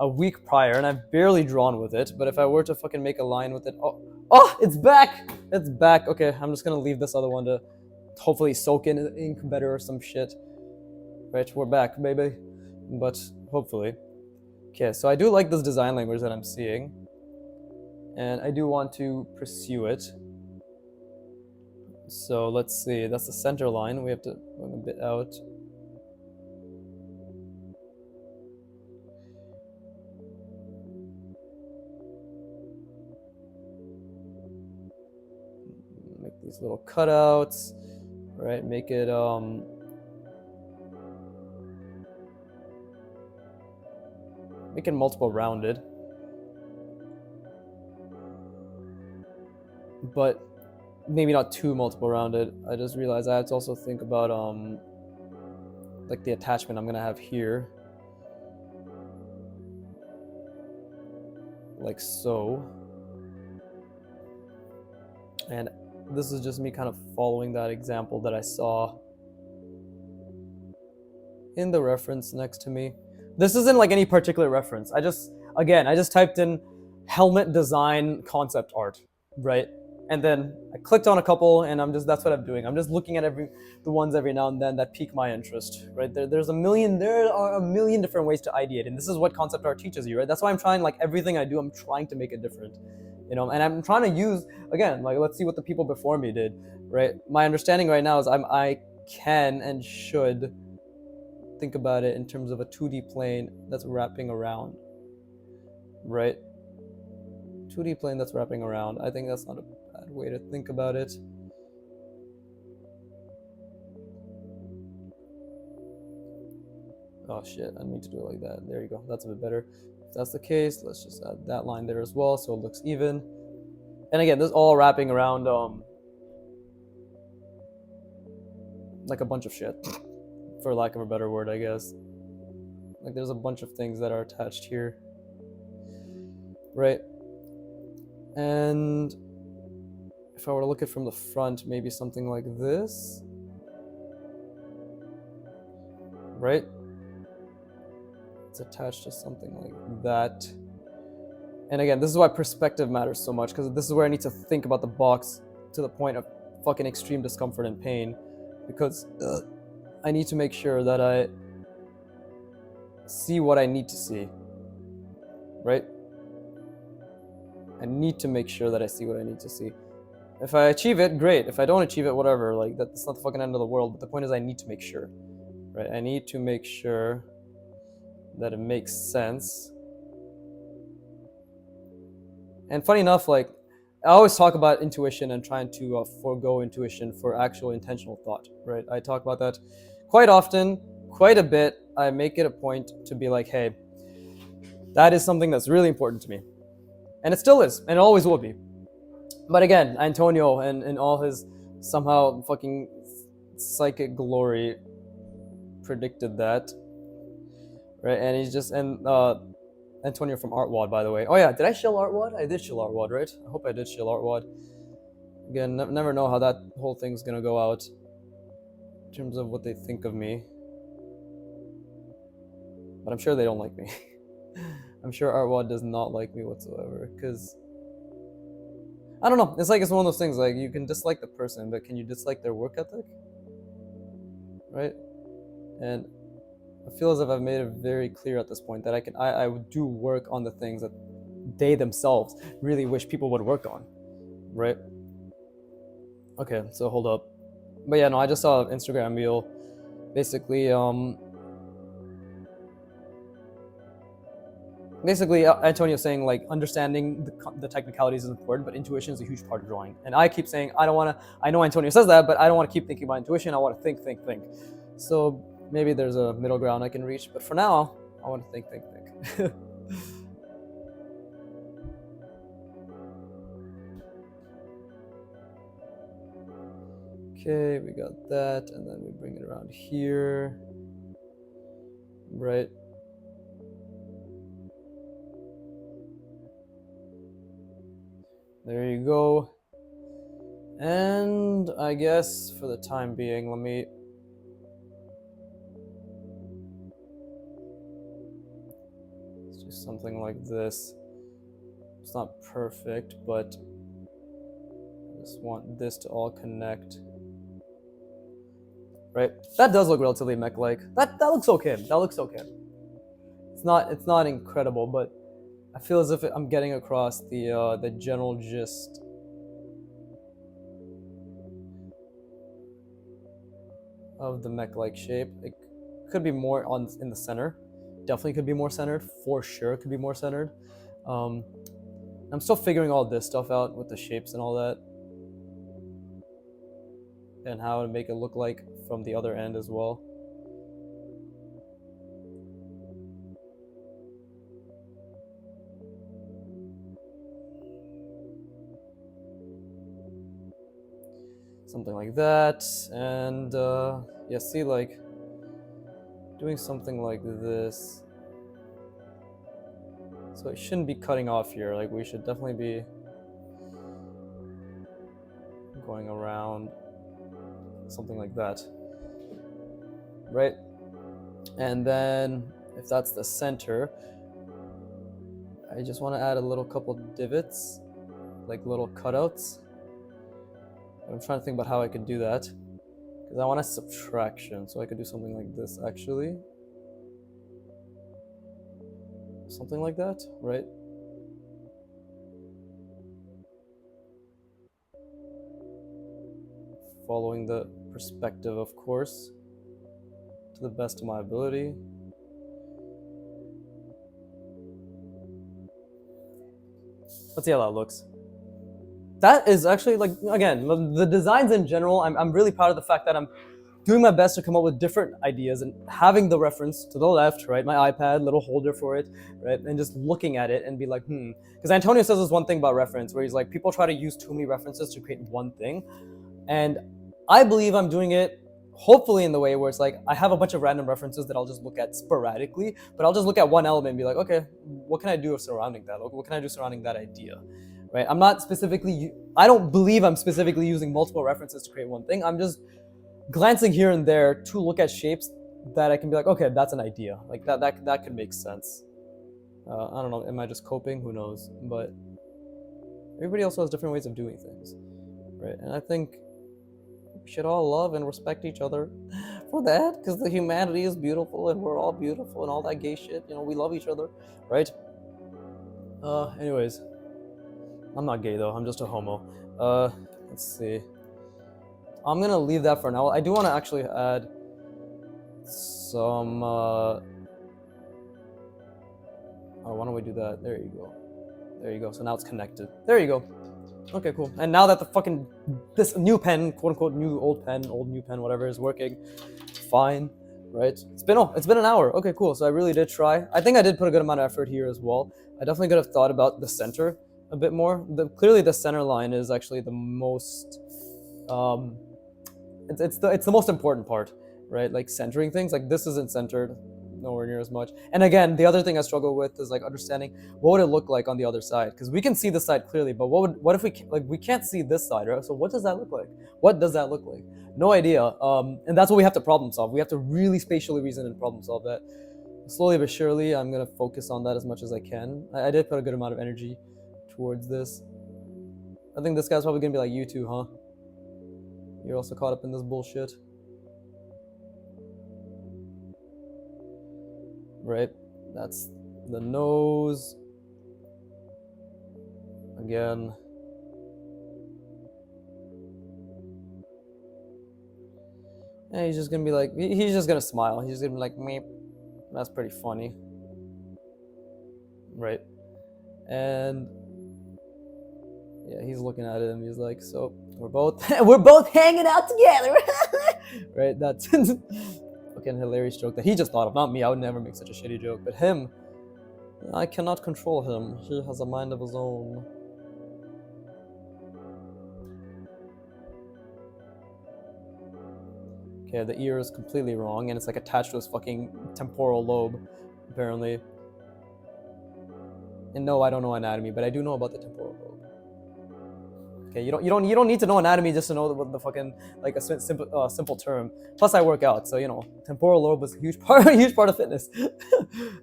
a week prior, and I've barely drawn with it. But if I were to fucking make a line with it, oh, it's back! It's back. Okay, I'm just gonna leave this other one to hopefully soak in ink better or some shit. Right, we're back, baby. But hopefully. Okay, so I do like this design language that I'm seeing, and I do want to pursue it. So let's see, that's the center line. We have to move a bit out. Make these little cutouts, right? Make it make it multiple rounded. But maybe not too multiple rounded. I just realized I have to also think about like the attachment I'm gonna have here, like so. And this is just me kind of following that example that I saw in the reference next to me. This isn't like any particular reference. I just typed in helmet design concept art, right? And then I clicked on a couple, and that's what I'm doing. I'm just looking at the ones every now and then that pique my interest, right? There are a million different ways to ideate, and this is what concept art teaches you, right? That's why I'm trying, like, everything I do, I'm trying to make it different, you know. And I'm trying to use, again, like, let's see what the people before me did, right? My understanding right now is I can and should think about it in terms of a 2D plane that's wrapping around, right? 2D plane that's wrapping around. I think that's not a bad way to think about it. Oh shit, I need to do it like that. There you go, that's a bit better. If that's the case, let's just add that line there as well so it looks even. And again, this is all wrapping around like a bunch of shit, for lack of a better word, I guess. Like, there's a bunch of things that are attached here, right? And if I were to look at it from the front, maybe something like this, right? It's attached to something like that. And again, this is why perspective matters so much, because this is where I need to think about the box to the point of fucking extreme discomfort and pain, because I need to make sure that I see what I need to see, right? I need to make sure that I see what I need to see. If I achieve it, great. If I don't achieve it, whatever. Like, that's not the fucking end of the world. But the point is, I need to make sure, right? I need to make sure that it makes sense. And funny enough, like, I always talk about intuition and trying to forego intuition for actual intentional thought, right? I talk about that quite often, quite a bit. I make it a point to be like, hey, that is something that's really important to me. And it still is, and it always will be. But again, Antonio and all his somehow fucking psychic glory predicted that, right? And he's just, and Antonio from Artwod, by the way. Oh yeah, did I shill Artwod? I did shill Artwod, right? I hope I did shill Artwod. Again, never know how that whole thing's gonna go out in terms of what they think of me. but I'm sure they don't like me. I'm sure artwod does not like me whatsoever, because I don't know. It's like it's one of those things. Like you can dislike the person, but can you dislike their work ethic? Right? And I feel as if I've made it very clear at this point that I would do work on the things that they themselves really wish people would work on, right? Okay, so hold up. But yeah, no, I just saw an Instagram reel, basically, Antonio saying like understanding the technicalities is important, but intuition is a huge part of drawing. And I keep saying I know Antonio says that, but I don't want to keep thinking about intuition. I want to think. So maybe there's a middle ground I can reach, but for now, I want to think. Okay, we got that, and then we bring it around here, right? There you go. And I guess for the time being, let's do something like this. It's not perfect, but I just want this to all connect. Right? That does look relatively mech-like. That looks okay. That looks okay. It's not incredible, but I feel as if I'm getting across the general gist. Of the mech-like shape. It could be more in the center. Definitely could be more centered. For sure, it could be more centered. I'm still figuring all this stuff out with the shapes and all that, and how to make it look like from the other end as well. Something like that, and yeah, see, like doing something like this. So it shouldn't be cutting off here. Like we should definitely be going around, something like that, right? And then if that's the center, I just want to add a little couple divots, like little cutouts. I'm trying to think about how I could do that, because I want a subtraction, so I could do something like this actually. Something like that, right? Following the perspective, of course, to the best of my ability. Let's see how that looks. That is actually, like, again, the designs in general, I'm really proud of the fact that I'm doing my best to come up with different ideas and having the reference to the left, right? My iPad, little holder for it, right? And just looking at it and be like, Because Antonio says this one thing about reference, where he's like, people try to use too many references to create one thing. And I believe I'm doing it hopefully in the way where it's like, I have a bunch of random references that I'll just look at sporadically, but I'll just look at one element and be like, okay, what can I do surrounding that? What can I do surrounding that idea? Right? I don't believe I'm specifically using multiple references to create one thing. I'm just glancing here and there to look at shapes that I can be like, okay, that's an idea. Like that could make sense. I don't know, am I just coping? Who knows? But everybody also has different ways of doing things, right? And I think we should all love and respect each other for that, because the humanity is beautiful and we're all beautiful and all that gay shit. We love each other, right? Anyways, I'm not gay though. I'm just a homo. Let's see. I'm gonna leave that for now. I do want to actually add some. Oh, why don't we do that? There you go. There you go. So now it's connected. There you go. Okay, cool. And now that this new pen, quote unquote, old new pen, whatever, is working fine, right? It's been an hour. Okay, cool. So I really did try. I think I did put a good amount of effort here as well. I definitely could have thought about the center a bit more. Clearly the center line is actually the most it's the most important part, right? Like centering things. Like this isn't centered nowhere near as much. And again, the other thing I struggle with is like understanding what would it look like on the other side, because we can see the side clearly, but what if we can't see this side, right? So what does that look like? What does that look like? No idea. And that's what we have to problem solve. We have to really spatially reason and problem solve that. slowly but surely, I'm gonna focus on that as much as I can. I did put a good amount of energy towards this. I think this guy's probably gonna be like you too, huh? You're also caught up in this bullshit. Right? That's the nose. Again. And he's just gonna be like, he's just gonna smile. He's just gonna be like, meep. That's pretty funny. Right? And yeah, he's looking at him. He's like, so we're both hanging out together. Right? That's fucking hilarious joke that he just thought of. Not me. I would never make such a shitty joke. But him, I cannot control him. He has a mind of his own. Okay, the ear is completely wrong, and it's like attached to his fucking temporal lobe, apparently. And no, I don't know anatomy, but I do know about the temporal lobe. Okay, you don't need to know anatomy just to know the fucking like a simple term. Plus, I work out, so you know, temporal lobe is a huge part of fitness,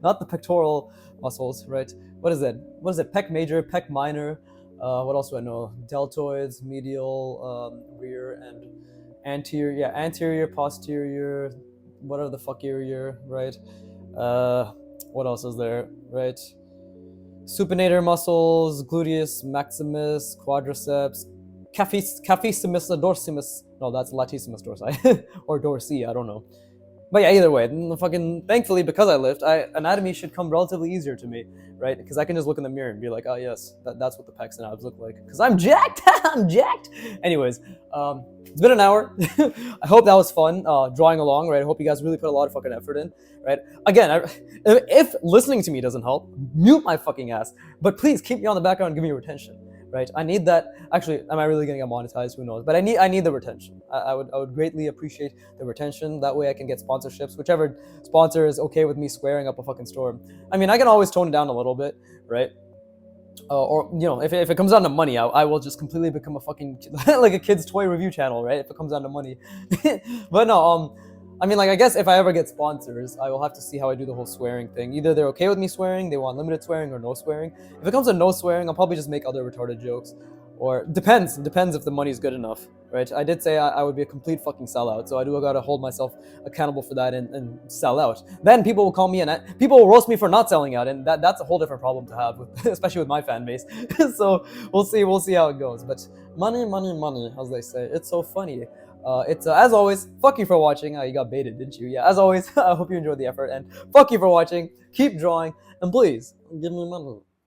not the pectoral muscles, right? What is it? Pec major, pec minor. What else do I know? Deltoids, medial, rear, and anterior. Yeah, anterior, posterior. Whatever the fuck area, right? What else is there, right? Supinator muscles, gluteus maximus, quadriceps, caphissimus, dorsimus. No, that's latissimus dorsi or dorsi. I don't know. But yeah, either way, fucking thankfully because I lift, anatomy should come relatively easier to me, right? Because I can just look in the mirror and be like, oh yes, that's what the pecs and abs look like. Because I'm jacked. I'm jacked. Anyways, it's been an hour. I hope that was fun drawing along, right? I hope you guys really put a lot of fucking effort in, right? Again, if listening to me doesn't help, mute my fucking ass. But please keep me on the background and give me your retention. Right, I need that. Actually, am I really gonna get monetized? Who knows? But I need the retention. I would greatly appreciate the retention. That way, I can get sponsorships. Whichever sponsor is okay with me squaring up a fucking store. I mean, I can always tone it down a little bit, right? Or you know, if it comes down to money, I will just completely become a fucking like a kid's toy review channel, right? If it comes down to money. But no, I mean, like, I guess if I ever get sponsors, I will have to see how I do the whole swearing thing. Either they're okay with me swearing, they want limited swearing, or no swearing. If it comes to no swearing, I'll probably just make other retarded jokes. Or depends if the money's good enough, right? I did say I would be a complete fucking sellout, so I do gotta hold myself accountable for that and sell out. Then people will call me and people will roast me for not selling out, and that's a whole different problem to have, especially with my fan base. So we'll see how it goes. But money, money, money, as they say. It's so funny. It's as always, fuck you for watching. You got baited, didn't you? Yeah, as always, I hope you enjoyed the effort, and fuck you for watching. Keep drawing, and please give me money.